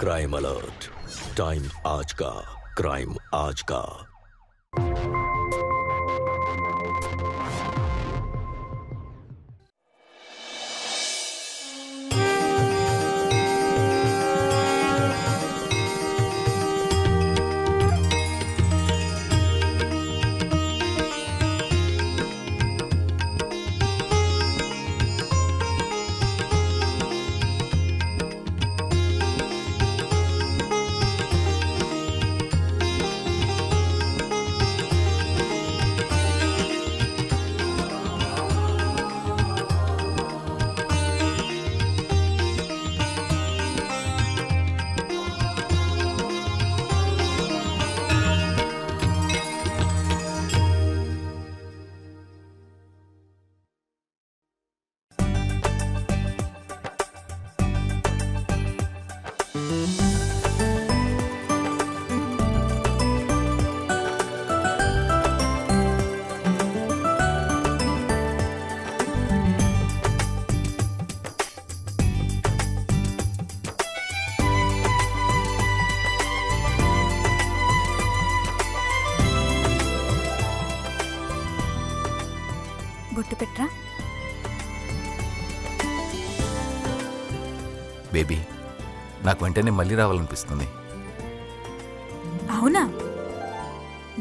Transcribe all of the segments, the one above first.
Crime alert, time आज का, crime आज का। బొట్టు పెట్టరా బేబీ, నాకు వెంటనే మళ్ళీ రావాలనిపిస్తుంది. అవునా?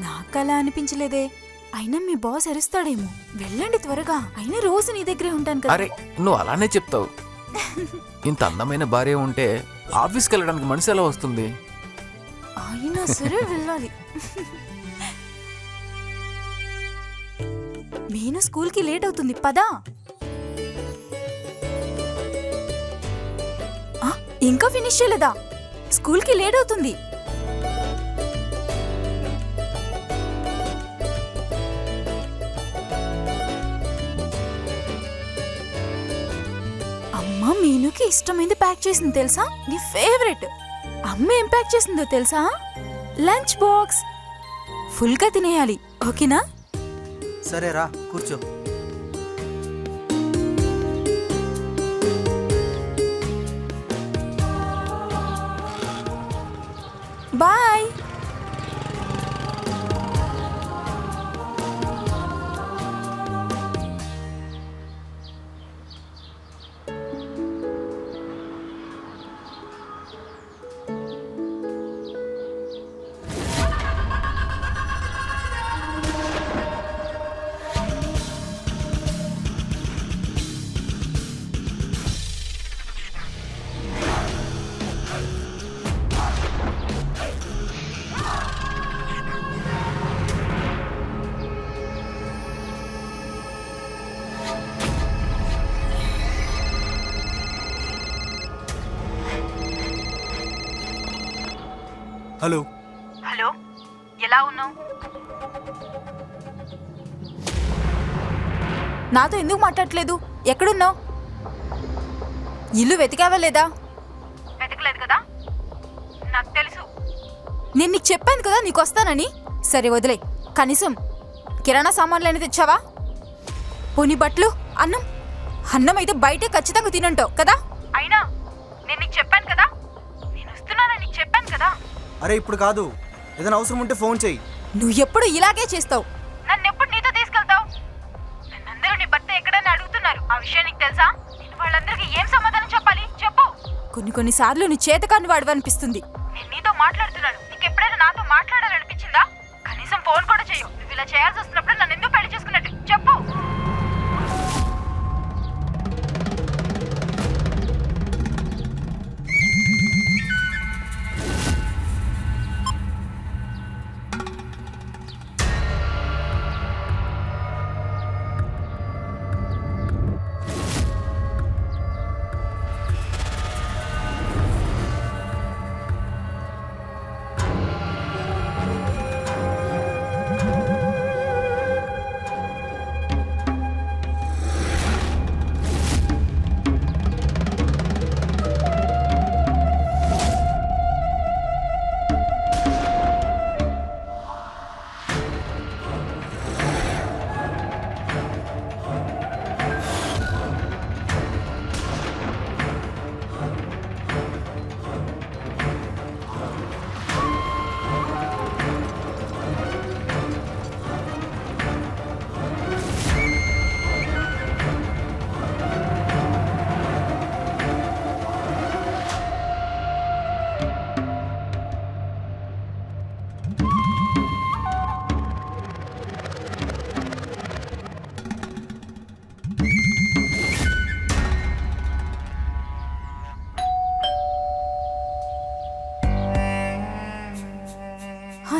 నాకు అలా అనిపించలేదే. అయినా మీ బాస్ అరుస్తాడేమో. వెళ్ళండి త్వరగా. అయినా రోజు నీ దగ్గరే ఉంటాను కదా. అరే, నువ్వు అలానే చెప్తావు. ఇంత అందమైన భార్య ఉంటే ఆఫీస్కి వెళ్ళడానికి మనసు ఎలా వస్తుంది? అయినా సరే వెళ్ళాలి. నేను స్కూల్కి లేట్ అవుతుంది, పదా. ఇంకా ఫినిష్ చేయలేదా? స్కూల్కి లేట్ అవుతుంది. అమ్మ మీనుకి ఇష్టమైంది ప్యాక్ చేసింది తెలుసా? నీ ఫేవరెట్. అమ్మ ఏం ప్యాక్ చేసిందో తెలుసా? Lunch box. ఫుల్గా తినేయాలి, ఓకేనా? సరే రా, కూర్చో. బాయ్. హలో. హలో, ఎలా ఉన్నావు? నాతో ఎందుకు మాట్లాడట్లేదు? ఎక్కడున్నావు? ఇల్లు వెతికావా లేదా? వెతకలేదు కదా, నాకు తెలుసు. నేను నీకు చెప్పాను కదా నీకు వస్తానని. సరే వదిలే. కనీసం కిరాణా సామాన్లు అయినా తెచ్చావా? పోనీ బట్టలు, అన్నం. అన్నం అయితే బయటే ఖచ్చితంగా తినంటావు కదా. అయినా నేను నీకు చెప్పాను కదా, నేను వస్తున్నానని నీకు చెప్పాను కదా. అరే ఇప్పుడు కాదు, ఏదైనా అవసరం ఉంటే ఫోన్ చెయ్యి. నువ్వు ఎప్పుడు ఇలాగే చేస్తావు. నన్ను ఎప్పుడు నీతో తీసుకెళ్తావు? నన్నందరూ నీ భర్త ఎక్కడని అడుగుతున్నారు. ఆ విషయం నీకు తెలుసా? నేను వాళ్ళందరికీ ఏం సమాధానం చెప్పాలి చెప్పు. కొన్ని సార్లు నీ చేతకాన్ని వాడు అనిపిస్తుంది. నేను నీతో మాట్లాడుతున్నాను, నీకు ఎప్పుడైనా నాతో మాట్లాడాలనిపించిందా? కనీసం ఫోన్ కూడా చేయవు. నువ్వు ఇలా చేయాల్సి వస్తున్నప్పుడు నన్ను ఎందుకు పెళ్లి చేసుకున్నట్టు చెప్పు.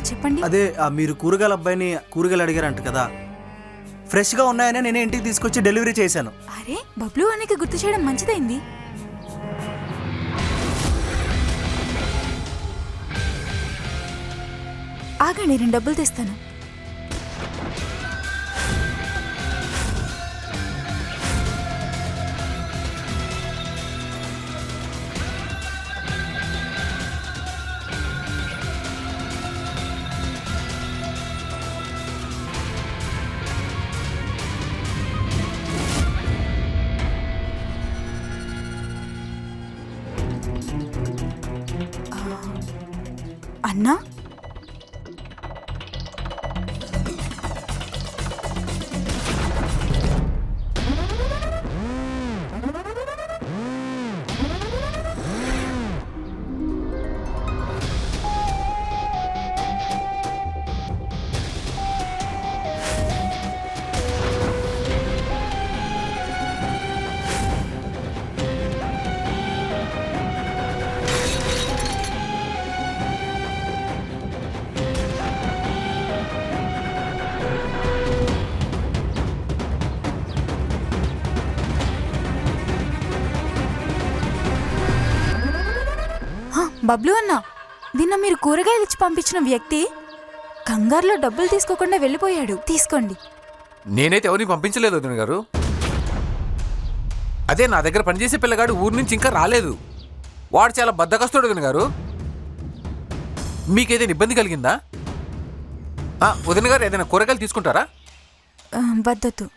చెప్పండి. అదే మీరు కూరగాయల అబ్బాయిని కూరగాయలు అడిగారంట కదా, ఫ్రెష్గా ఉన్నాయని నేనే ఇంటికి తీసుకొచ్చి డెలివరీ చేశాను. అరే బబ్లు అనేక గుర్తు చేయడం మంచిదైంది. ఆగండి, నేను డబ్బులు తెస్తాను. అన్నా, బబ్లు అన్న, నిన్న మీరు కూరగాయలు ఇచ్చి పంపించిన వ్యక్తి కంగారులో డబ్బులు తీసుకోకుండా వెళ్ళిపోయాడు. తీసుకోండి. నేనైతే ఎవరిని పంపించలేదు వదిన గారు. అదే నా దగ్గర పనిచేసే పిల్లగాడు ఊరి నుంచి ఇంకా రాలేదు. వాడు చాలా బద్దకస్తుడు వదిన గారు. మీకేదైనా ఇబ్బంది కలిగిందా? వదిన గారు ఏదైనా కూరగాయలు తీసుకుంటారా? వద్దొద్దు.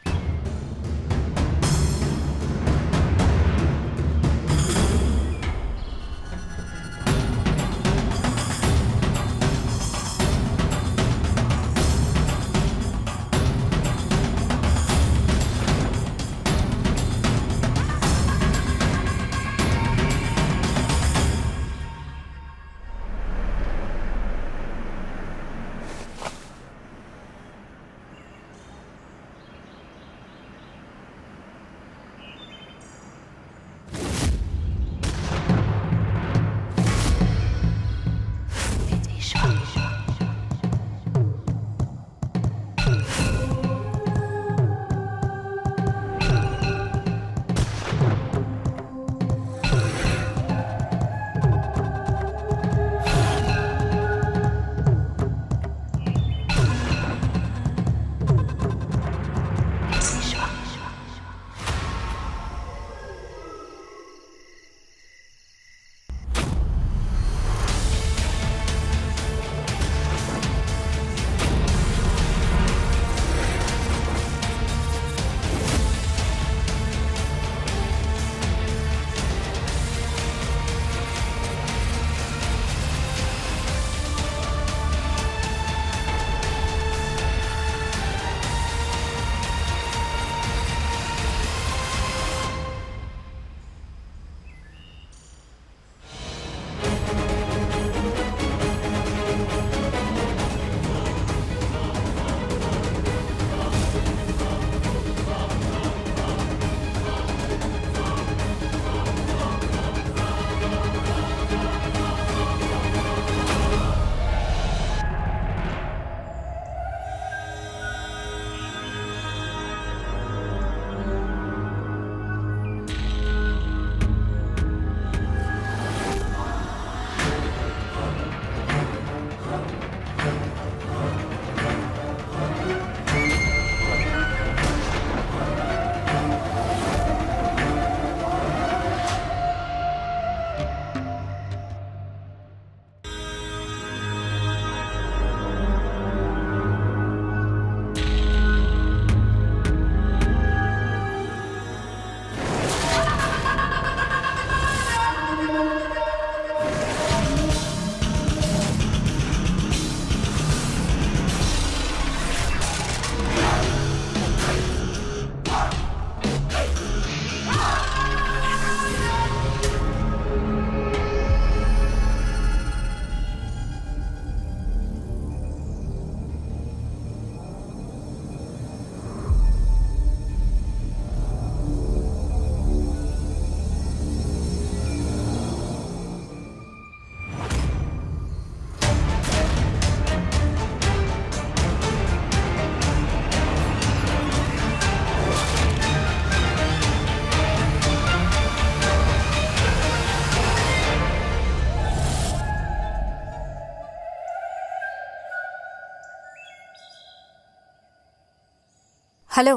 హలో,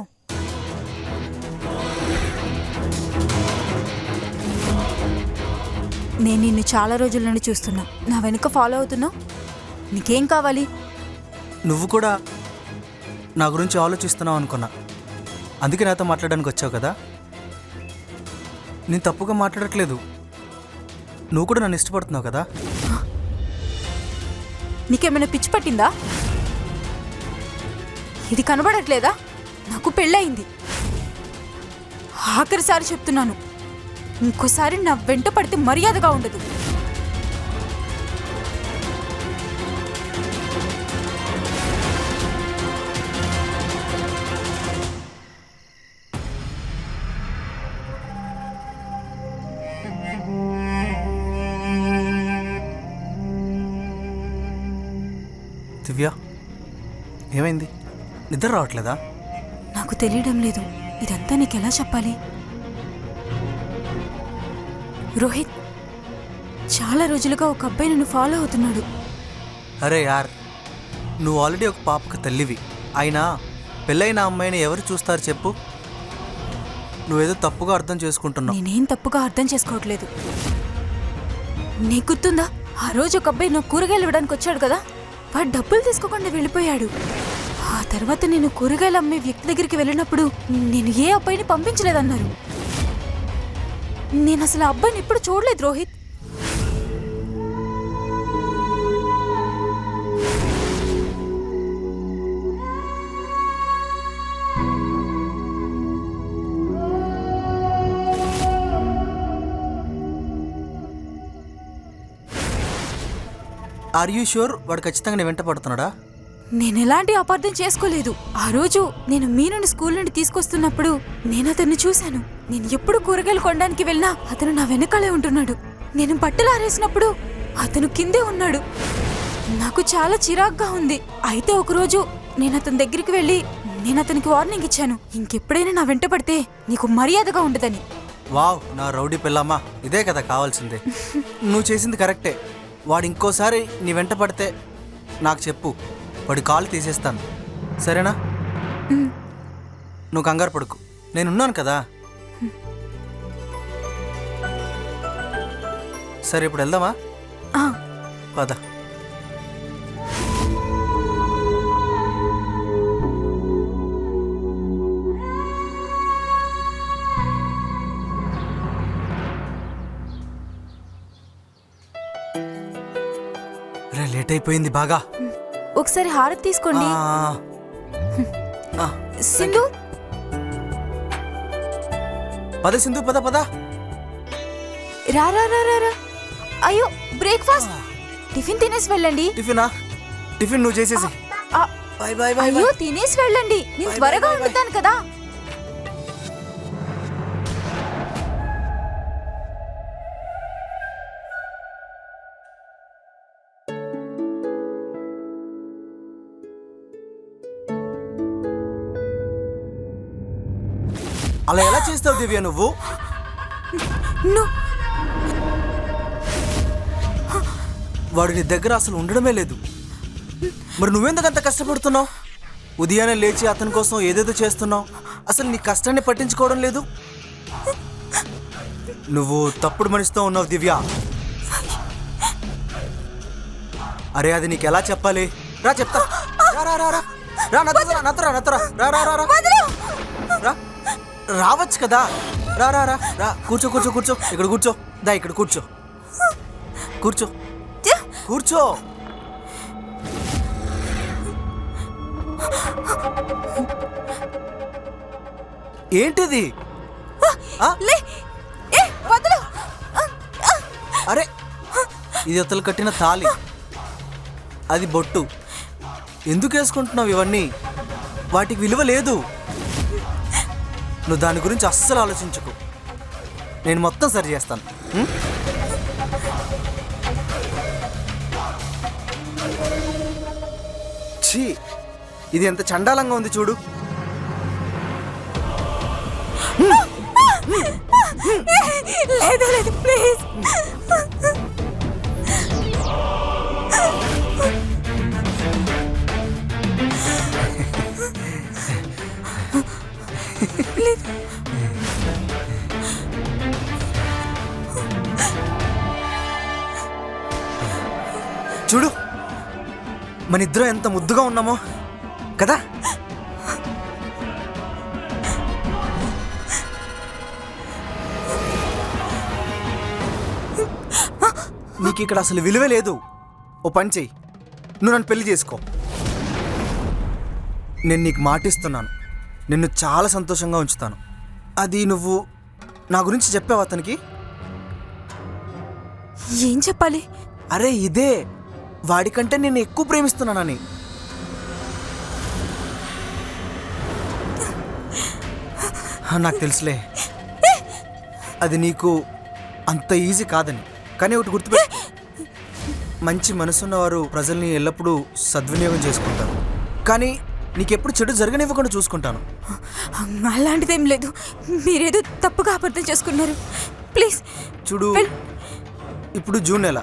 నేను నిన్ను చాలా రోజుల నుండి చూస్తున్నా. నా వెనుక ఫాలో అవుతున్నావు. నీకేం కావాలి? నువ్వు కూడా నా గురించి ఆలోచిస్తున్నావు అనుకున్నా. అందుకే నాతో మాట్లాడడానికి వచ్చావు కదా. నేను తప్పుగా మాట్లాడట్లేదు. నువ్వు కూడా నన్ను ఇష్టపడుతున్నావు కదా. నీకేమైనా పిచ్చి పట్టిందా? ఇది కనబడట్లేదా? నాకు పెళ్ళయింది. ఆఖరిసారి చెప్తున్నాను, ఇంకోసారి నా వెంట పడితే మర్యాదగా ఉండదు. దివ్య, ఏమైంది? నిద్ర రావట్లేదా? నాకు తెలియడం లేదు. ఇదంతా నీకెలా చెప్పాలి? రోహిత్, చాలా రోజులుగా ఒక అబ్బాయి నన్ను ఫాలో అవుతున్నాడు. అరే యార్, నువ్వు ఆల్రెడీ ఒక పాపకు తల్లివి. అయినా పెళ్ళైన అమ్మాయిని ఎవరు చూస్తారు చెప్పు? నువ్వేదో తప్పుగా అర్థం చేసుకుంటున్నావు. నేనేం తప్పుగా అర్థం చేసుకోవట్లేదు. నీకు గుర్తుందా, ఆ రోజు ఒక అబ్బాయి నాకు కూరగాయలు ఇవ్వడానికి వచ్చాడు కదా. వాడు డబ్బులు తీసుకోకుండా వెళ్ళిపోయాడు. ఆ తర్వాత నేను కూరగాయలు అమ్మే వ్యక్తి దగ్గరికి వెళ్ళినప్పుడు నేను ఏ అబ్బాయిని పంపించలేదన్నారు. నేను అసలు ఆ అబ్బాయిని ఎప్పుడు చూడలేదు రోహిత్. ఆర్ యూ షూర్ వాడు ఖచ్చితంగా నీ వెంట పడుతున్నాడా? నేను ఎలాంటి అపార్థం చేసుకోలేదు. ఆ రోజు నేను మీనుని స్కూల్ నుండి తీసుకొస్తున్నప్పుడు నేను అతన్ని చూశాను. నేను ఎప్పుడు కూరగాయలు కొనడానికి వెళ్ళినా అతను నా వెనకాలే ఉంటున్నాడు. నేను బట్టలు ఆరేసినప్పుడు అతను కిందే ఉన్నాడు. నాకు చాలా చిరాగ్గా ఉంది. అయితే ఒకరోజు నేను అతని దగ్గరికి వెళ్ళి నేను అతనికి వార్నింగ్ ఇచ్చాను, ఇంకెప్పుడైనా నా వెంట పడితే నీకు మర్యాదగా ఉండదని. వావ్, నా రౌడీ పిల్లమ్మా, ఇదే కదా కావాల్సిందే. నువ్వు చేసింది కరెక్టే. వాడు ఇంకోసారి నీ వెంట పడితే నాకు చెప్పు, వాడి కాలు తీసేస్తాను, సరేనా? నువ్వు కంగారు పడుకు, నేనున్నాను కదా. సరే, ఇప్పుడు వెళ్దామా? పద. రే, లేట్ అయిపోయింది బాగా. ఒకసారి హారతి తీసుకోండి. సింధు, పద సింధు, పద పద. రా రా రా రా రా. అయ్యో, బ్రేక్ఫాస్ట్. టిఫిన్ తినేసి వెళ్ళండి. టిఫినా? టిఫిన్ నువ్వు చేసేసి. Bye bye bye. అయ్యో, తినేసి వెళ్ళండి. నేను త్వరగా వండుతాను కదా. అలా ఎలా చేస్తావు దివ్య నువ్వు? వాడు నీ దగ్గర అసలు ఉండడమే లేదు. మరి నువ్వెందుకంత కష్టపడుతున్నావు? ఉదయాన్నే లేచి అతని కోసం ఏదేదో చేస్తున్నావు. అసలు నీ కష్టాన్ని పట్టించుకోవడం లేదు. నువ్వు తప్పుడు మనిషితో ఉన్నావు దివ్య. అరే, అది నీకు ఎలా చెప్పాలి? రా చెప్తా. రావచ్చు కదా. రా రా రా రా. కూర్చో కూర్చో కూర్చో. ఇక్కడ కూర్చో. దా, ఇక్కడ కూర్చో. కూర్చో కూర్చో. ఏంటిది? అరే, ఇది అతలు కట్టిన తాళి, అది బొట్టు. ఎందుకు వేసుకుంటున్నావు ఇవన్నీ? వాటికి విలువ లేదు. నువ్వు దాని గురించి అస్సలు ఆలోచించుకో. నేను మొత్తం సరి చేస్తాను. ఛీ, ఇది ఎంత చండాలంగా ఉంది చూడు. లేదు లేదు, ప్లీజ్. చూడు మన ఇద్దరం ఎంత ముద్దుగా ఉన్నామో కదా. నీకు ఇక్కడ అసలు విలువే లేదు. ఓ పని చెయ్యి, నువ్వు నన్ను పెళ్లి చేసుకో. నేను నీకు మాటిస్తున్నాను, నిన్ను చాలా సంతోషంగా ఉంచుతాను. అది నువ్వు నా గురించి చెప్పావు అతనికి? ఏం చెప్పాలి? అరే ఇదే, వాడికంటే నేను ఎక్కువ ప్రేమిస్తున్నానని. నాకు తెలుసులే, అది నీకు అంత ఈజీ కాదని. కానీ ఒకటి గుర్తుపెట్టు, మంచి మనసున్నవారు ప్రజల్ని ఎల్లప్పుడూ సద్వినియోగం చేసుకుంటారు. కానీ నీకెప్పుడు చెడు జరగనివ్వకుండా చూసుకుంటాను. అలాంటిదేం లేదు, మీరేదో తప్పుగా అర్థం చేసుకున్నారు. ప్లీజ్ చూడు, ఇప్పుడు జూన్ నెల,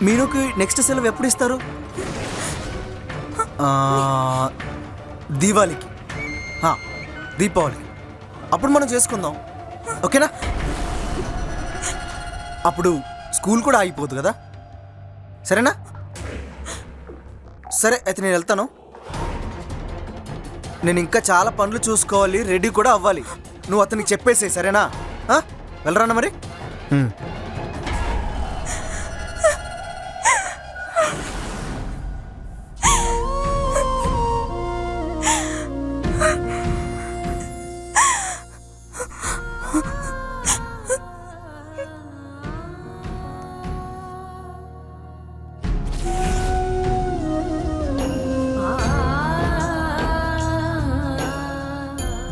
మీనుకి నెక్స్ట్ సెలవు ఎప్పుడు ఇస్తారు? దీవాళికి, దీపావళికి. అప్పుడు మనం చేసుకుందాం, ఓకేనా? అప్పుడు స్కూల్ కూడా ఆగిపోదు కదా, సరేనా? సరే అయితే నేను వెళ్తాను. నేను ఇంకా చాలా పనులు చూసుకోవాలి, రెడీ కూడా అవ్వాలి. నువ్వు అతనికి చెప్పేసేయ్, సరేనా? వెళ్ళరానా మరి?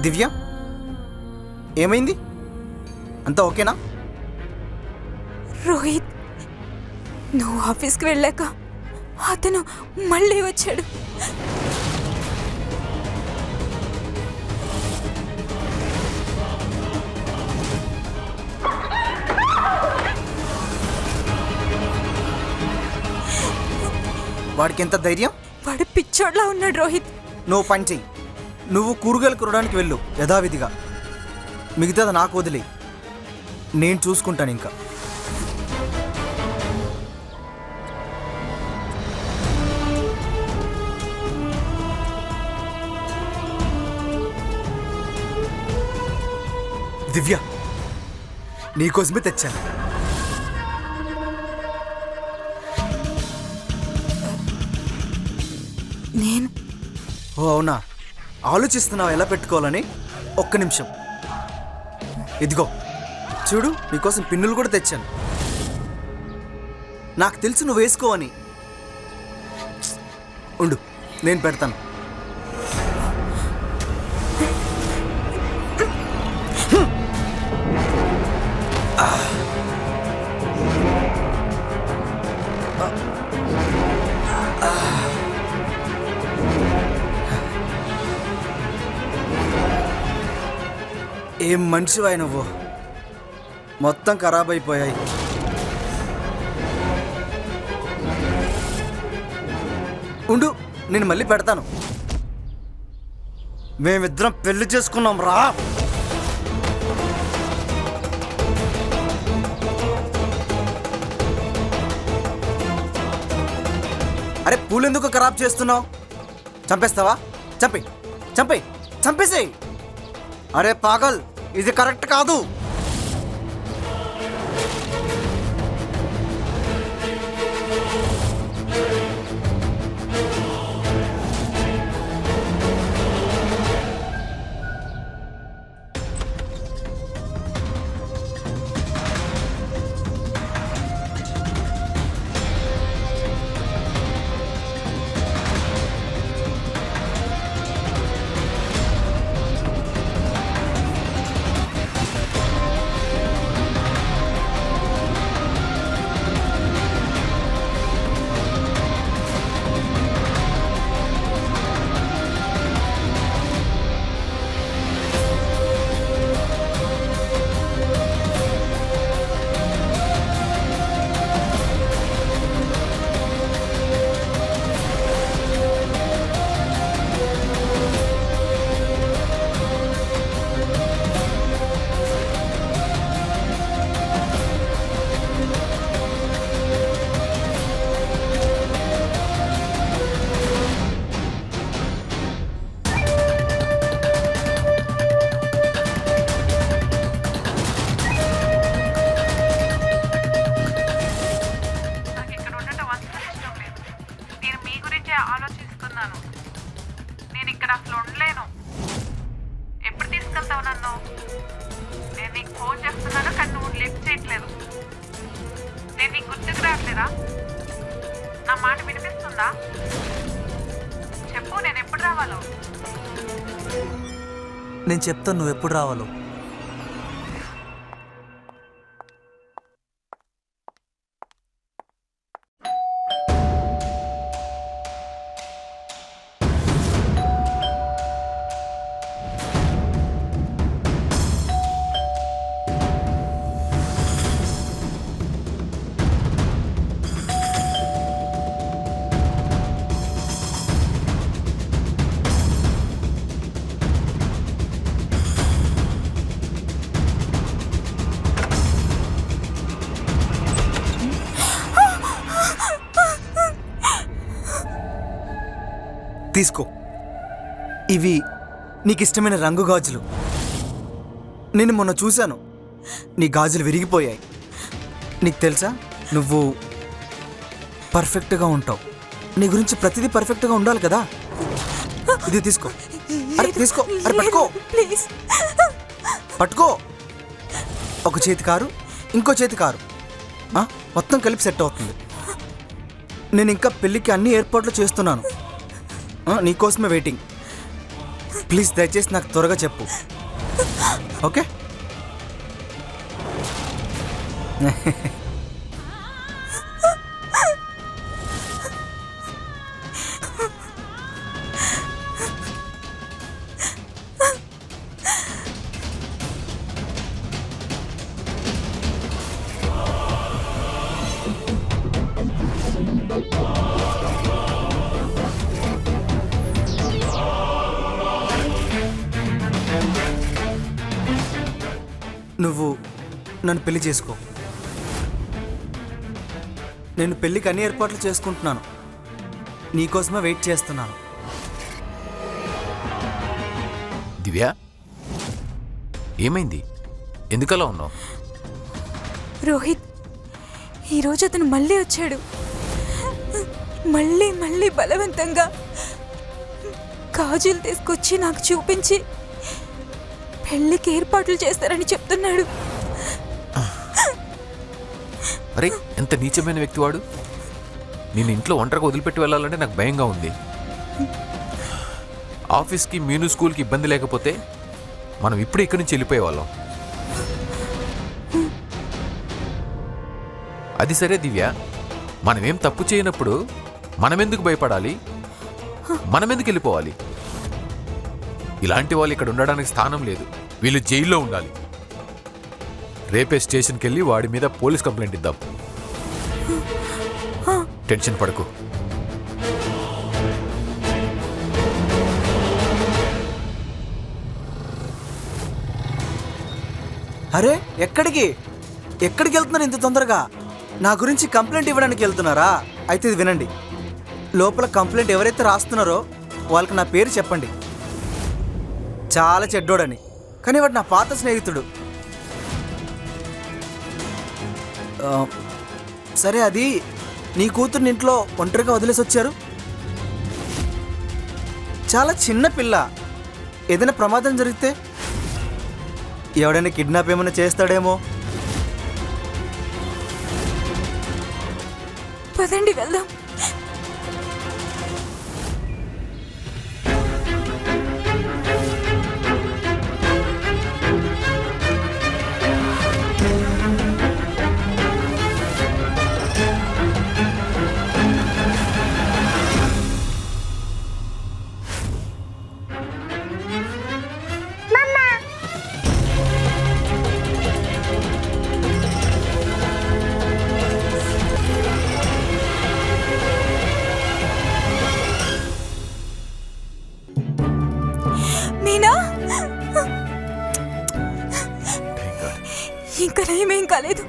దివ్య, ఏమైంది? అంతా ఓకేనా? రోహిత్, నువ్వు ఆఫీస్కి వెళ్ళాక అతను మళ్ళీ వచ్చాడు. వాడికి ఎంత ధైర్యం? వాడు పిచ్చోడ్లా ఉన్నాడు రోహిత్. నువ్వు పని చెయ్యి, నువ్వు కూరగాయలు కొనడానికి వెళ్ళు యథావిధిగా. మిగతాది నాకు వదిలే, నేను చూసుకుంటాను. ఇంకా దివ్య, నీకోసమే తెచ్చాను. నేను ఓ అవునా, ఆలోచిస్తున్నావు ఎలా పెట్టుకోవాలని? ఒక్క నిమిషం, ఇదిగో చూడు, నీకోసం పిన్నులు కూడా తెచ్చాను. నాకు తెలుసు నువ్వు వేసుకోవని. ఉండు, నేను పెడతాను. ఏం మనిషివా నువ్వు, మొత్తం ఖరాబ్ అయిపోయాయి. ఉండు, నేను మళ్ళీ పెడతాను. మేమిద్దరం పెళ్లి చేసుకున్నాం రా. అరే పూలెందుకు ఖరాబ్ చేస్తున్నావు? చంపేస్తావా? చంపేసేయ్. అరే పాగల్, ఇది కరెక్ట్ కాదు. కదా? నా మాట వినిపిస్తుందా? చెప్పు, నేను ఎప్పుడు రావాలో? నేను చెప్తాను నువ్వు ఎప్పుడు రావాలో. తీసుకో, ఇవి నీకు ఇష్టమైన రంగు గాజులు. నేను మొన్న చూశాను, నీ గాజులు విరిగిపోయాయి. నీకు తెలుసా, నువ్వు పర్ఫెక్ట్గా ఉంటావు. నీ గురించి ప్రతిదీ పర్ఫెక్ట్గా ఉండాలి కదా. ఇది తీసుకో. అరే తీసుకో, అరే పట్టుకో, ప్లీజ్ పట్టుకో. ఒక చేతి కారు, ఇంకో చేతి కారు, మొత్తం కలిపి సెట్ అవుతుంది. నేను ఇంకా పెళ్ళికి అన్ని ఏర్పాట్లు చేస్తున్నాను. నీకోసమే వెయిటింగ్. ప్లీజ్ దయచేసి నాకు త్వరగా చెప్పు, ఓకే? నువ్వు నన్ను పెళ్లి చేసుకో. నేను పెళ్ళికి అన్ని ఏర్పాట్లు చేసుకుంటున్నాను. నీకోసమే వెయిట్ చేస్తున్నాను. దివ్య, ఏమైంది? ఎందుకలా ఉన్నావు? రోహిత్, ఈరోజు అతను మళ్ళీ వచ్చాడు. మళ్ళీ మళ్ళీ బలవంతంగా గాజులు తీసుకొచ్చి నాకు చూపించి పెళ్ళికి ఏర్పాట్లు చేస్తారని చెప్తున్నాడు. అరే, ఎంత నీచమైన వ్యక్తి వాడు! నేను ఇంట్లో ఒంటరిగా వదిలిపెట్టి వెళ్ళాలంటే నాకు భయంగా ఉంది. ఆఫీస్కి, మీను స్కూల్కి ఇబ్బంది లేకపోతే మనం ఇప్పుడు ఇక్కడి నుంచి వెళ్ళిపోయేవాళ్ళం. అది సరే దివ్య, మనమేం తప్పు చేయనప్పుడు మనమెందుకు భయపడాలి? మనమెందుకు వెళ్ళిపోవాలి? ఇలాంటి వాళ్ళు ఇక్కడ ఉండడానికి స్థానం లేదు. వీళ్ళు జైల్లో ఉండాలి. రేపే స్టేషన్కి వెళ్ళి వాడి మీద పోలీస్ కంప్లైంట్ ఇద్దాం. టెన్షన్ పడకు. అరే ఎక్కడికి వెళ్తున్నారు ఇంత తొందరగా? నా గురించి కంప్లైంట్ ఇవ్వడానికి వెళ్తున్నారా? అయితే ఇది వినండి. లోపల కంప్లైంట్ ఎవరైతే రాస్తున్నారో వాళ్ళకి నా పేరు చెప్పండి. చాలా చెడ్డోడని, కానీ వాడు నా పాత స్నేహితుడు. సరే, అది నీ కూతుర్ని ఇంట్లో ఒంటరిగా వదిలేసి వచ్చారు. చాలా చిన్న పిల్ల. ఏదైనా ప్రమాదం జరిగితే ఎవడైనా కిడ్నాప్ ఏమైనా చేస్తాడేమో. పదండి వెళ్దాం. మీనా, ఇంకా నయమేం కాలేదు.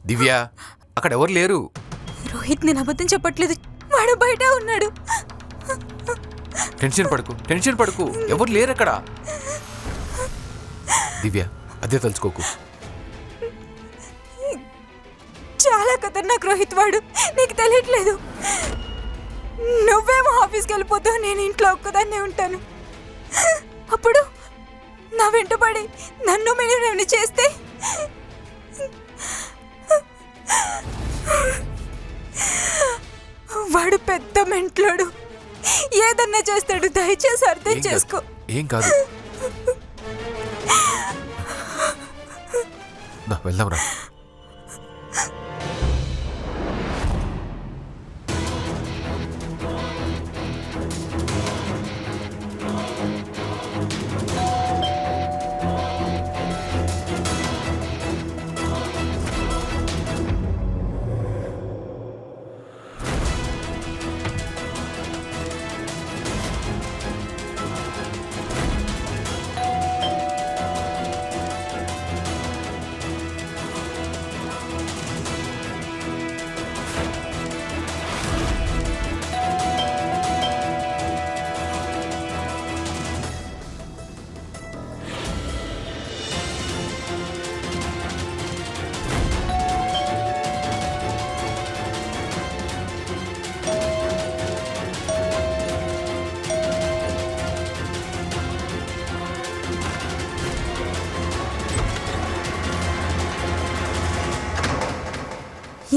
దివ్య, అక్కడ ఎవరు లేరు. రోహిత్, నేను అబద్ధం చెప్పట్లేదు. వాడు బయట ఉన్నాడు. టెన్షన్ పడుకు, ఎవరు లేరు అక్కడ. దివ్య, అదే తలుచుకోకు. చాలా ఖతర్నాక్ రోహిత్ వాడు, నీకు తెలియట్లేదు. నువ్వేమో ఆఫీస్కి వెళ్ళిపోతావు, నేను ఇంట్లో ఒక్కదాన్నే ఉంటాను. అప్పుడు నా వెంటపడి నన్ను మీరు చేస్తే వాడు పెద్ద మెంట్లోడు, ఏదన్నా చేస్తాడు. దయచేసి అర్థం చేసుకో. ఏం కాదు, వెళ్దాంరా.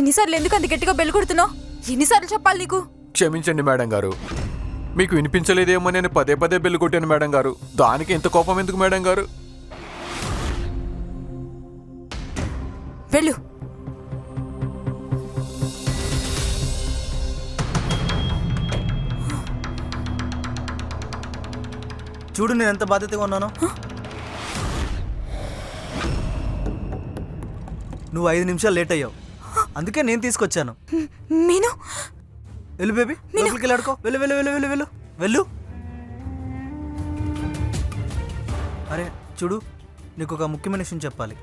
ఎన్నిసార్లు ఎందుకు అంత గట్టిగా బెల్ కొడుతున్నావు? ఎన్నిసార్లు చెప్పాలి నీకు? క్షమించండి మేడం గారు, మీకు వినిపించలేదేమో నేను పదే పదే బెల్లు కొట్టాను మేడం గారు. దానికి ఎంత కోపం ఎందుకు మేడం గారు? వెళ్ళు. చూడు నేను ఎంత బాధ్యతగా ఉన్నానో. నువ్వు 5 నిమిషాలు లేట్ అయ్యావు, అందుకే నేను తీసుకొచ్చాను. మీను, వెళ్ళు బేబీ, లోపలికి వెళ్ళి ఆడుకో. వెళ్ళు వెళ్ళు వెళ్ళు వెళ్ళు వెళ్ళు వెళ్ళు. అరే చూడు, నీకు ఒక ముఖ్యమైన విషయం చెప్పాలి.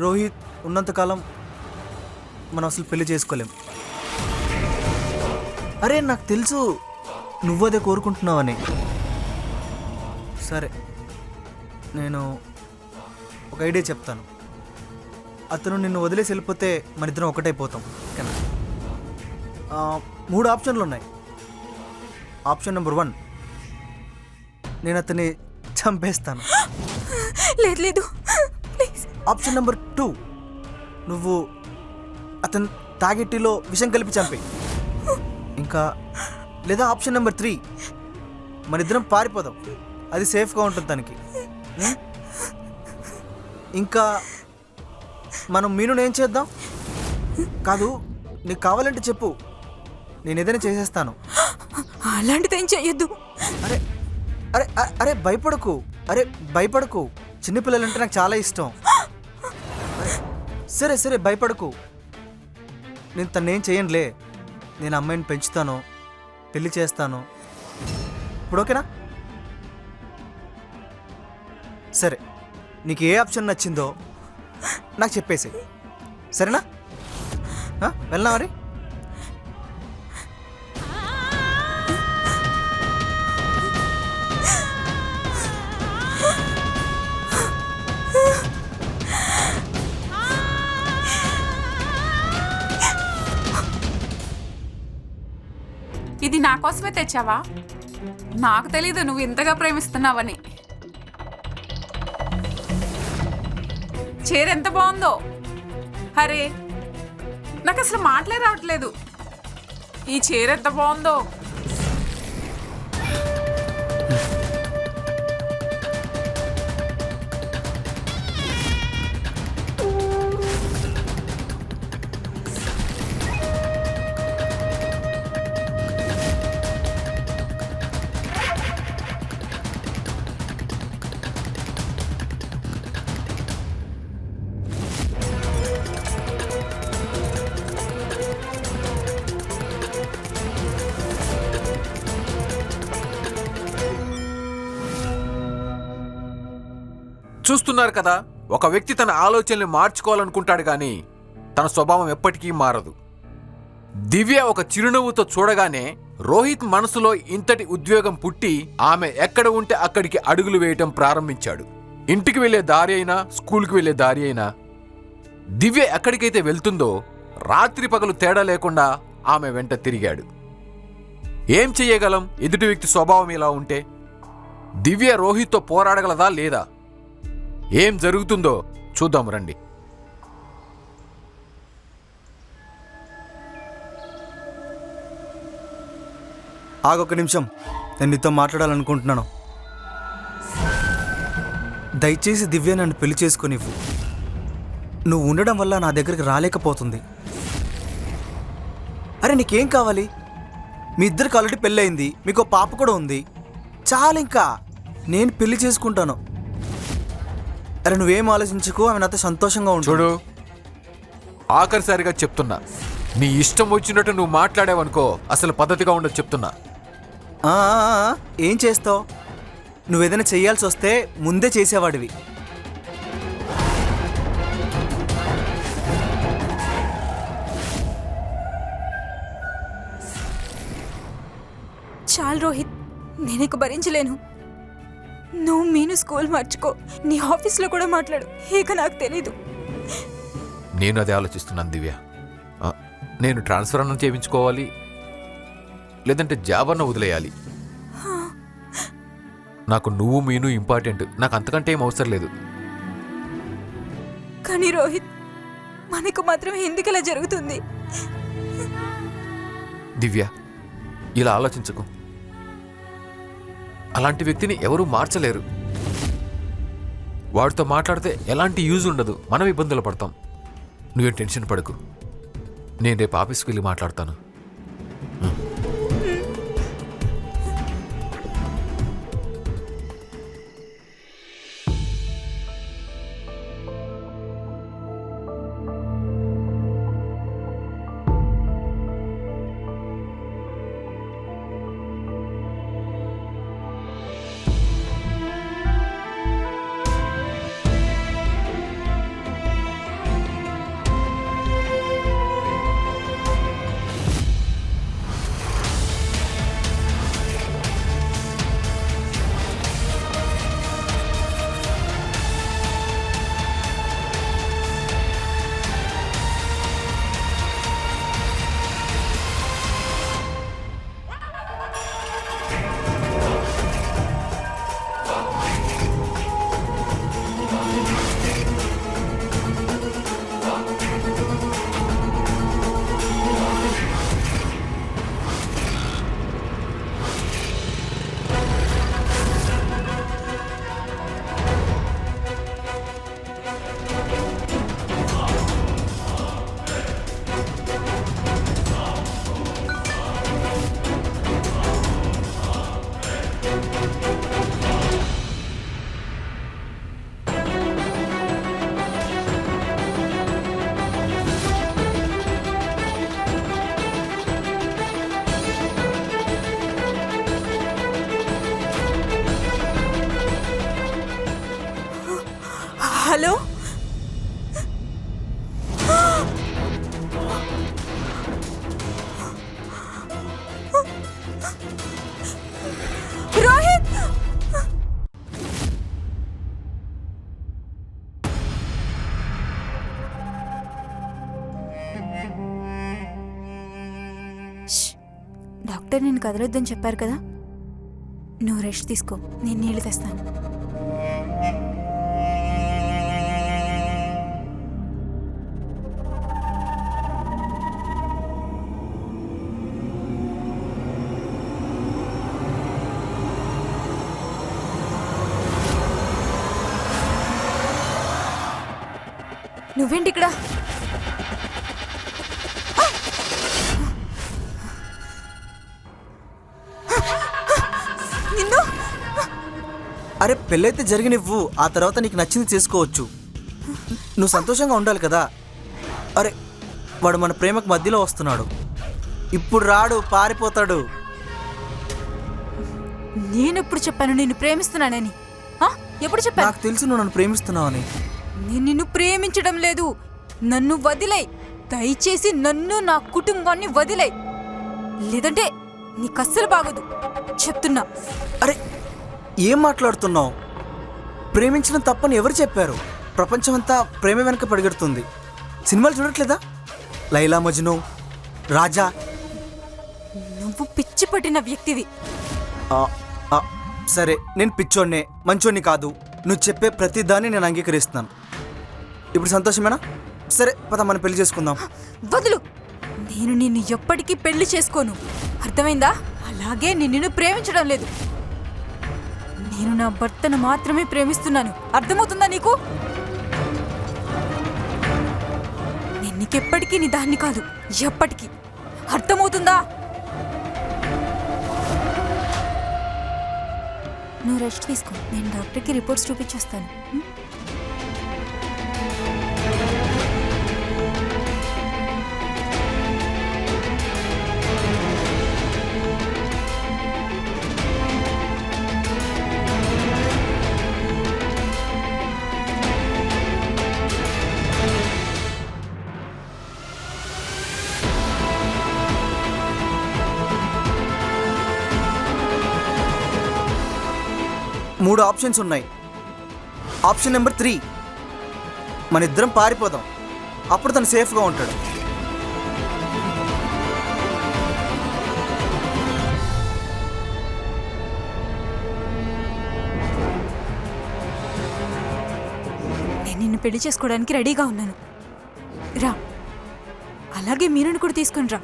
రోహిత్ ఉన్నంతకాలం మనం అసలు పెళ్లి చేసుకోలేం. అరే నాకు తెలుసు నువ్వు అదే కోరుకుంటున్నావని. సరే, నేను ఒక ఐడియా చెప్తాను. అతను నిన్ను వదిలేసి వెళ్ళిపోతే మన ఇద్దరం ఒకటైపోతాం. ఓకేనా? 3 ఆప్షన్లు ఉన్నాయి. ఆప్షన్ నెంబర్ 1, నేను అతన్ని చంపేస్తాను. లేదు లేదు ప్లీజ్. ఆప్షన్ నెంబర్ 2, నువ్వు అతను తాగెట్టిలో విషం కలిపి చంపే. ఇంకా లేదా ఆప్షన్ నెంబర్ 3, మన ఇద్దరం పారిపోదాం, అది సేఫ్గా ఉంటుంది తనకి. ఇంకా మనం మీను ఏం చేద్దాం? కాదు, నీకు కావాలంటే చెప్పు, నేను ఏదైనా చేసేస్తాను. అలాంటిది ఏం చెయ్యొద్దు. అరే అరే అరే భయపడకు, అరే భయపడకు. చిన్నపిల్లలంటే నాకు చాలా ఇష్టం. సరే సరే భయపడకు, నేను తన్నేం చేయండిలే. నేను అమ్మాయిని పెంచుతాను, పెళ్లి చేస్తాను. ఇప్పుడు ఓకేనా? సరే, నీకు ఏ ఆప్షన్ నచ్చిందో నాకు చెప్పేసి, సరేనా? వెళ్దాం మరి. ఇది నా కోసమే తెచ్చావా? నాకు తెలీదు నువ్వు ఇంతగా ప్రేమిస్తున్నావని. చీర ఎంత బాగుందో. అరే నాకు అసలు మాటలే రావట్లేదు. ఈ చీర ఎంత బాగుందో. చూస్తున్నారు కదా, ఒక వ్యక్తి తన ఆలోచనల్ని మార్చుకోవాలనుకుంటాడు కానీ తన స్వభావం ఎప్పటికీ మారదు. దివ్య ఒక చిరునవ్వుతో చూడగానే రోహిత్ మనసులో ఇంతటి ఉద్వేగం పుట్టి ఆమె ఎక్కడ ఉంటే అక్కడికి అడుగులు వేయటం ప్రారంభించాడు. ఇంటికి వెళ్లే దారి అయినా, స్కూల్కి వెళ్లే దారి అయినా, దివ్య ఎక్కడికైతే వెళ్తుందో రాత్రి పగలు తేడా లేకుండా ఆమె వెంట తిరిగాడు. ఏం చెయ్యగలం ఎదుటి వ్యక్తి స్వభావం ఇలా ఉంటే? దివ్య రోహిత్తో పోరాడగలదా లేదా? ఏం జరుగుతుందో చూద్దాం రండి. ఆగొక నిమిషం, నేను నీతో మాట్లాడాలనుకుంటున్నాను. దయచేసి దివ్య నన్ను పెళ్లి చేసుకునివ్వు. నువ్వు ఉండడం వల్ల నా దగ్గరికి రాలేకపోతుంది. అరే నీకేం కావాలి? మీ ఇద్దరికి ఆల్రెడీ పెళ్ళయింది, మీకు పాప కూడా ఉంది. చాలు, ఇంకా నేను పెళ్లి చేసుకుంటాను. అరే నువ్వేం ఆలోచించుకో, ఆమె నాతో సంతోషంగా ఉండు. చూడు, ఆఖరిసారిగా చెప్తున్నా, నీ ఇష్టం వచ్చినట్టు నువ్వు మాట్లాడావనుకో అసలు పద్ధతిగా ఉండదు చెప్తున్నా. ఏం చేస్తావు? నువ్వేదైనా చెయ్యాల్సి వస్తే ముందే చేసేవాడివి. చాలు రోహిత్, నేను ఇక భరించలేను. నువ్వు మీను స్కూల్ మార్చుకో, నీ ఆఫీస్లో కూడా మాట్లాడు, ఇక నాకు తెలీదు. నేను అదే ఆలోచిస్తున్నాను దివ్య. నేను ట్రాన్స్ఫర్ అన్న చేయించుకోవాలి, లేదంటే జాబ్ అన్న వదిలేయాలి. నాకు నువ్వు మీను ఇంపార్టెంట్, నాకు అంతకంటే ఏం అవసరం లేదు. కానీ రోహిత్, మనకు మాత్రం ఎందుకు ఇలా జరుగుతుంది? దివ్య, ఇలా ఆలోచించకు. అలాంటి వ్యక్తిని ఎవరూ మార్చలేరు. వాడితో మాట్లాడితే ఎలాంటి యూజ్ ఉండదు, మనం ఇబ్బందులు పడతాం. నువ్వేం టెన్షన్ పడకు, నేను రేపు ఆఫీస్కి వెళ్ళి మాట్లాడతాను. హలో, రోహిత్! డాక్టర్ నేను కదలొద్దని చెప్పారు కదా, నువ్వు రెస్ట్ తీసుకో, నేను నీళ్ళు తెస్తాను. నువ్వేంటి ఇక్కడ? నిన్ను అరే పెళ్ళైతే జరిగినివ్వు, ఆ తర్వాత నీకు నచ్చింది చేసుకోవచ్చు. నువ్వు సంతోషంగా ఉండాలి కదా. అరే వాడు మన ప్రేమకు మధ్యలో వస్తున్నాడు, ఇప్పుడు రాడు, పారిపోతాడు. నేనెప్పుడు చెప్పాను నిన్ను ప్రేమిస్తున్నానని? ఎప్పుడు చెప్పాను? నాకు తెలుసు నువ్వు నన్ను ప్రేమిస్తున్నావని. నేను నిన్ను ప్రేమించడం లేదు, నన్ను వదిలేయ్. దయచేసి నన్ను నా కుటుంబాన్ని వదిలే, లేదంటే నీకు అస్సలు బాగోదు చెప్తున్నా. అరే ఏం మాట్లాడుతున్నావు? ప్రేమించడం తప్పని ఎవరు చెప్పారు? ప్రపంచమంతా ప్రేమ వెనక పరిగెడుతుంది. సినిమాలు చూడట్లేదా? లైలా మజ్ను, రాజా. నువ్వు పిచ్చి పట్టిన వ్యక్తివి. ఆ, ఆ, సరే నేను పిచ్చోడ్నే, మంచోడ్ని కాదు. నువ్వు చెప్పే ప్రతి దాన్ని నేను అంగీకరిస్తున్నాను. ఇప్పుడు సంతోషమేనా? సరే పద మనం పెళ్లి చేసుకుందాం. వదులు, నేను నిన్ను ఎప్పటికీ పెళ్లి చేసుకోను, అర్థమైందా? అలాగే నిన్ను ప్రేమించడం లేదు. నేను నా భర్తను మాత్రమే ప్రేమిస్తున్నాను, అర్థమవుతుందా నీకు? నేను నీకెప్పటికీ నీ దాన్ని కాదు, ఎప్పటికీ. అర్థమవుతుందా? నువ్వు రెస్ట్ తీసుకో, నేను డాక్టర్కి రిపోర్ట్స్ చూపించేస్తాను. మూడు ఆప్షన్స్ ఉన్నాయి. ఆప్షన్ నెంబర్ 3, మన ఇద్దరం పారిపోదాం, అప్పుడు తను సేఫ్గా ఉంటాడు. నేను నిన్ను పెళ్లి చేసుకోవడానికి రెడీగా ఉన్నాను, రా. అలాగే మీరుని కూడా తీసుకుని రా.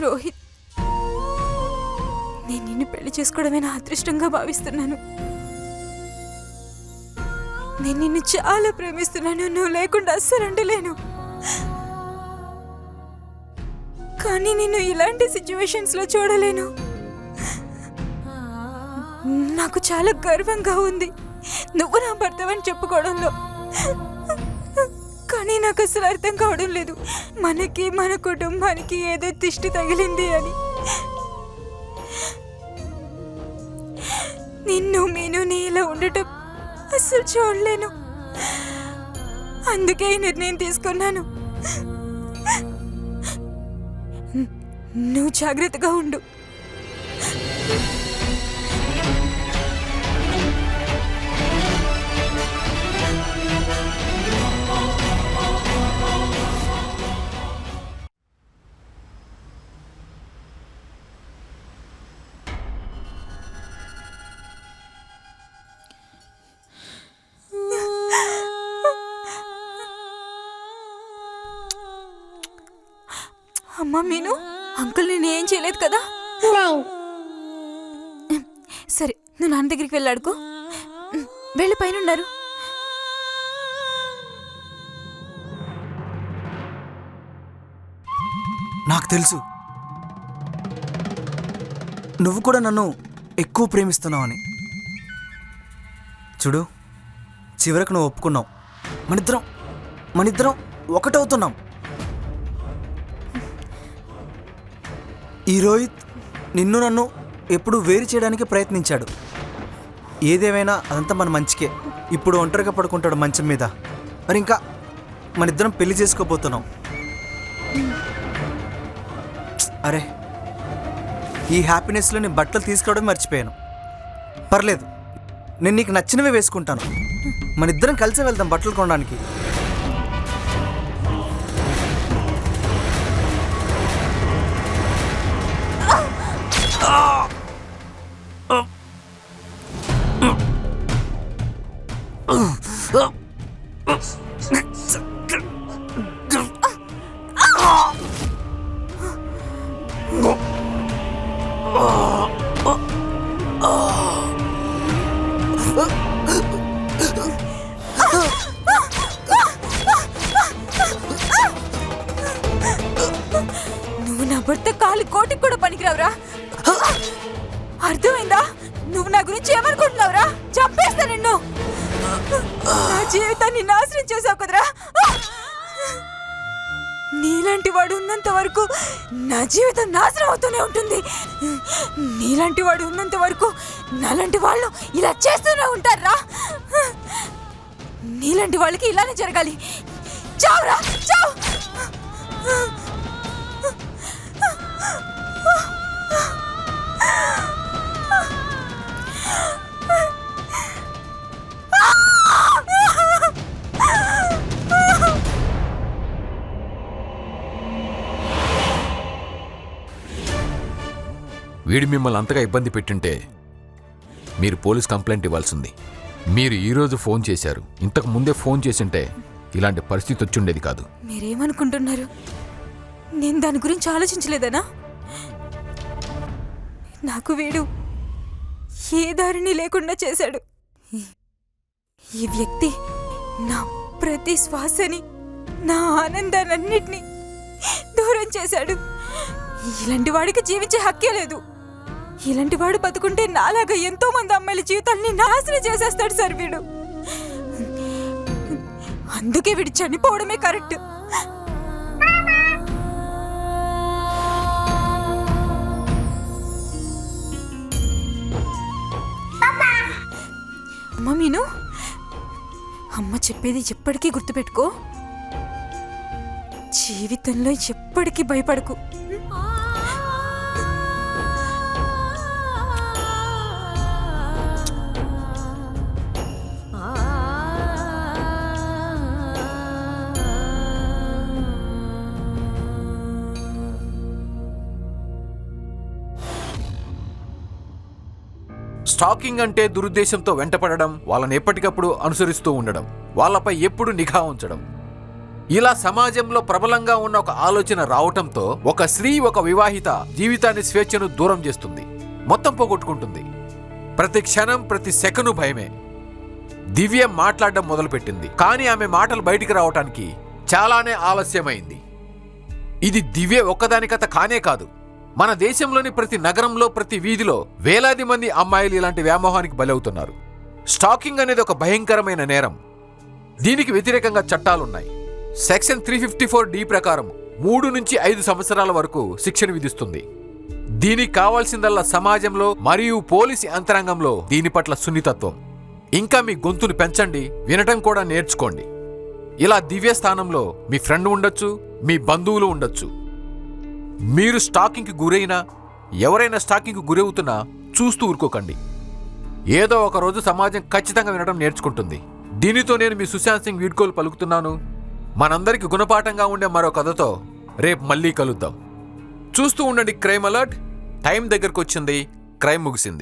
రోహిత్, నేను నిన్ను పెళ్లి చేసుకోవడమే నా అదృష్టంగా భావిస్తున్నాను. నేను నిన్ను చాలా ప్రేమిస్తున్నాను, నువ్వు లేకుండా అస్సలు ఉండలేను. కానీ నిన్ను ఇలాంటి సిచ్యువేషన్స్లో చూడలేను. నాకు చాలా గర్వంగా ఉంది నువ్వు నా భర్తవని చెప్పుకోవడంలో. కానీ నాకు అసలు అర్థం కావడం లేదు, మనకి మన కుటుంబానికి ఏదో దిష్టి తగిలింది అని. నిన్ను మీనుని ఇలా ఉండటం అస్సలు చూడలేను. అందుకే ఈ నిర్ణయం తీసుకున్నాను. నువ్వు జాగ్రత్తగా ఉండు. అమ్మా మీను, అంకుల్ నేను ఏం చేయలేదు కదా? సరే నువ్వు నాన్న దగ్గరికి వెళ్ళాడుకో. వెళ్ళి పైన ఉన్నారు. నాకు తెలుసు నువ్వు కూడా నన్ను ఎక్కువ ప్రేమిస్తున్నావు అని. చూడు, చివరకు నువ్వు ఒప్పుకున్నావు. మనిద్దరం ఒకటవుతున్నాం. ఈ రోహిత్ నిన్ను నన్ను ఎప్పుడు వేరు చేయడానికి ప్రయత్నించాడు. ఏదేమైనా అదంతా మన మంచికే. ఇప్పుడు ఒంటరిగా పడుకుంటాడు మంచం మీద. మరి ఇంకా మనిద్దరం పెళ్లి చేసుకోబోతున్నాం. అరే, ఈ హ్యాపీనెస్లో నేను బట్టలు తీసుకోవడం మర్చిపోయాను. పర్లేదు, నేను నీకు నచ్చినవే వేసుకుంటాను. మనిద్దరం కలిసే వెళ్దాం బట్టలు కొనడానికి. కోటికి కూడా పనికిరావురా. అర్థమైందా? నువ్వు నా గురించి ఏమనుకుంటున్నావురా? చంపేస్తా నిన్ను. నా జీవితాన్ని నాశనం చేసావు కదరా. నీలాంటి వాడు ఉన్నంత వరకు నా జీవితం నాశనం అవుతూనే ఉంటుంది. నీలాంటి వాడు ఉన్నంత వరకు నాలాంటి వాళ్ళు ఇలా చేస్తూనే ఉంటారా. నీలాంటి వాళ్ళకి ఇలానే జరగాలి. చావురా, చావు. వీడు మిమ్మల్ని అంతగా ఇబ్బంది పెట్టింటే మీరు పోలీస్ కంప్లైంట్ ఇవ్వాల్సింది. మీరు ఈరోజు ఫోన్ చేశారు. ఇంతకు ముందే ఫోన్ చేసింటే ఇలాంటి పరిస్థితి వచ్చి ఉండేది కాదు. మీరేమనుకుంటున్నారు? నేను దాని గురించి ఆలోచించలేదనా? నాకు వీడు ఏ దారిని లేకుండా చేశాడు. ఈ వ్యక్తి నా ప్రతి శ్వాసని, నా ఆనందాన్నిటినీ దూరం చేశాడు. ఇలాంటి వాడికి జీవించే హక్కే లేదు. ఇలాంటి వాడు బతుకుంటే నాలాగా ఎంతో మంది అమ్మాయిల జీవితాన్ని నాశనం చేసేస్తాడు సార్ వీడు. అందుకే వీడు చనిపోవడమే కరెక్ట్. అమ్మ మీను, అమ్మ చెప్పేది ఎప్పటికీ గుర్తుపెట్టుకో. జీవితంలో ఎప్పటికీ భయపడకు. స్టాకింగ్ అంటే దురుద్దేశంతో వెంటపడడం, వాళ్ళని ఎప్పటికప్పుడు అనుసరిస్తూ ఉండడం, వాళ్ళపై ఎప్పుడు నిఘా ఉంచడం. ఇలా సమాజంలో ప్రబలంగా ఉన్న ఒక ఆలోచన రావటంతో ఒక స్త్రీ, ఒక వివాహిత జీవితాన్ని, స్వేచ్ఛను దూరం చేస్తుంది, మొత్తం పోగొట్టుకుంటుంది. ప్రతి క్షణం, ప్రతి సెకను భయమే. దివ్య మాట్లాడడం మొదలుపెట్టింది, కానీ ఆమె మాటలు బయటికి రావటానికి చాలానే ఆలస్యమైంది. ఇది దివ్య ఒక్కదాని కథ కానే కాదు. మన దేశంలోని ప్రతి నగరంలో, ప్రతి వీధిలో వేలాది మంది అమ్మాయిలు ఇలాంటి వ్యామోహానికి బలవుతున్నారు. స్టాకింగ్ అనేది ఒక భయంకరమైన నేరం. దీనికి వ్యతిరేకంగా చట్టాలున్నాయి. సెక్షన్ 354D ప్రకారం 3 నుంచి 5 సంవత్సరాల వరకు శిక్షను విధిస్తుంది. దీనికి కావాల్సిందల్లా సమాజంలో మరియు పోలీసు యంత్రాంగంలో దీని పట్ల సున్నితత్వం. ఇంకా మీ గొంతును పెంచండి, వినటం కూడా నేర్చుకోండి. ఇలా దివ్య స్థానంలో మీ ఫ్రెండ్ ఉండొచ్చు, మీ బంధువులు ఉండొచ్చు. మీరు స్టాకింగ్కి గురైనా, ఎవరైనా స్టాకింగ్కి గురవుతున్నా చూస్తూ ఊరుకోకండి. ఏదో ఒక రోజు సమాజం ఖచ్చితంగా వినడం నేర్చుకుంటుంది. దీనితో నేను మీ సుశాంత్ సింగ్ వీడ్కోలు పలుకుతున్నాను. మనందరికీ గుణపాఠంగా ఉండే మరో కథతో రేపు మళ్ళీ కలుద్దాం. చూస్తూ ఉండండి క్రైమ్ అలర్ట్. టైం దగ్గరకు వచ్చింది, క్రైమ్ ముగిసింది.